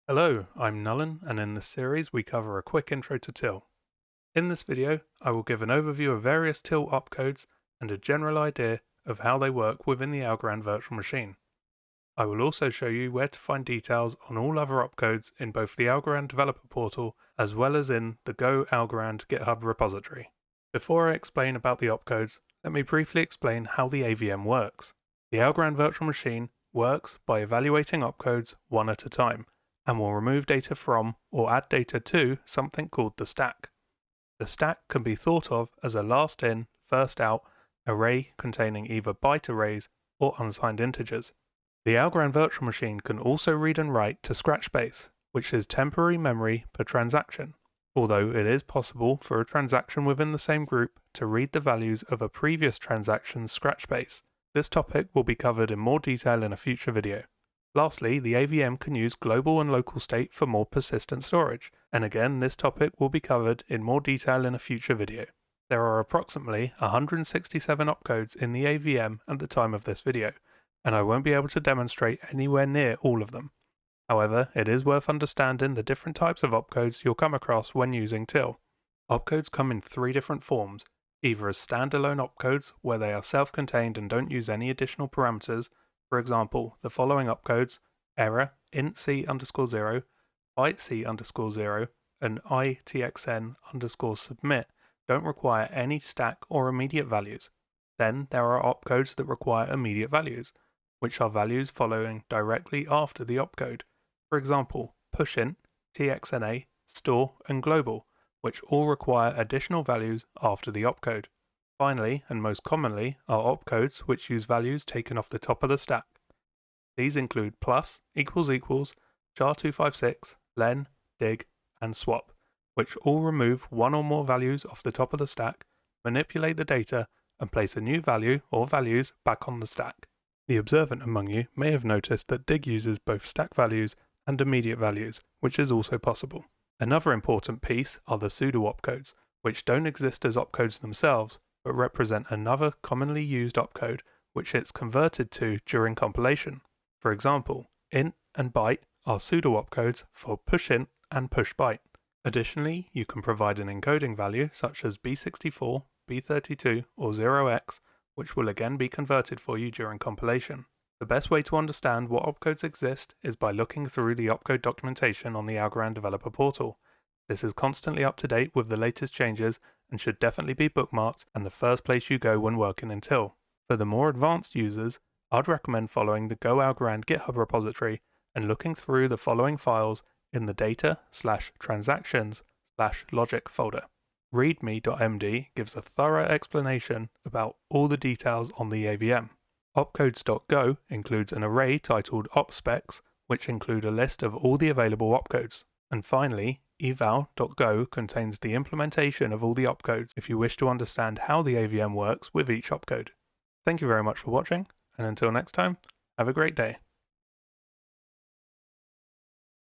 Hello, I'm Nullen, and in this series we cover a quick intro to TEAL. In this video, I will give an overview of various TEAL opcodes and a general idea of how they work within the Algorand virtual machine. I will also show you where to find details on all other opcodes in both the Algorand developer portal as well as in the Go Algorand GitHub repository. Before I explain about the opcodes, let me briefly explain how the AVM works. The Algorand virtual machine works by evaluating opcodes one at a time, and will remove data from or add data to something called the stack. The stack can be thought of as a last in, first out array containing either byte arrays or unsigned integers. The Algorand virtual machine can also read and write to scratch space, which is temporary memory per transaction, although it is possible for a transaction within the same group to read the values of a previous transaction's scratch space. This topic will be covered in more detail in a future video. Lastly, the AVM can use global and local state for more persistent storage, and again this topic will be covered in more detail in a future video. There are approximately 167 opcodes in the AVM at the time of this video, and I won't be able to demonstrate anywhere near all of them. However, it is worth understanding the different types of opcodes you'll come across when using TEAL. Opcodes come in three different forms, either as standalone opcodes where they are self-contained and don't use any additional parameters. For example, the following opcodes, error, int_c_0, bytec_0, and itxn_submit, don't require any stack or immediate values. Then there are opcodes that require immediate values, which are values following directly after the opcode. For example, pushint, txna, store, and global, which all require additional values after the opcode. Finally, and most commonly, are opcodes which use values taken off the top of the stack. These include plus, equals equals, char256, len, dig, and swap, which all remove one or more values off the top of the stack, manipulate the data, and place a new value or values back on the stack. The observant among you may have noticed that dig uses both stack values and immediate values, which is also possible. Another important piece are the pseudo opcodes, which don't exist as opcodes themselves, but represent another commonly used opcode which it's converted to during compilation. For example, int and byte are pseudo opcodes for pushint and pushbyte. Additionally, you can provide an encoding value such as B64, B32, or 0x, which will again be converted for you during compilation. The best way to understand what opcodes exist is by looking through the opcode documentation on the Algorand developer portal. This is constantly up to date with the latest changes and should definitely be bookmarked and the first place you go when working in TEAL. For the more advanced users, I'd recommend following the Go Algorand GitHub repository and looking through the following files in the data/transactions/logic folder. readme.md gives a thorough explanation about all the details on the AVM. Opcodes.go includes an array titled opspecs, which include a list of all the available opcodes. And finally, eval.go contains the implementation of all the opcodes if you wish to understand how the AVM works with each opcode. Thank you very much for watching, and until next time, have a great day.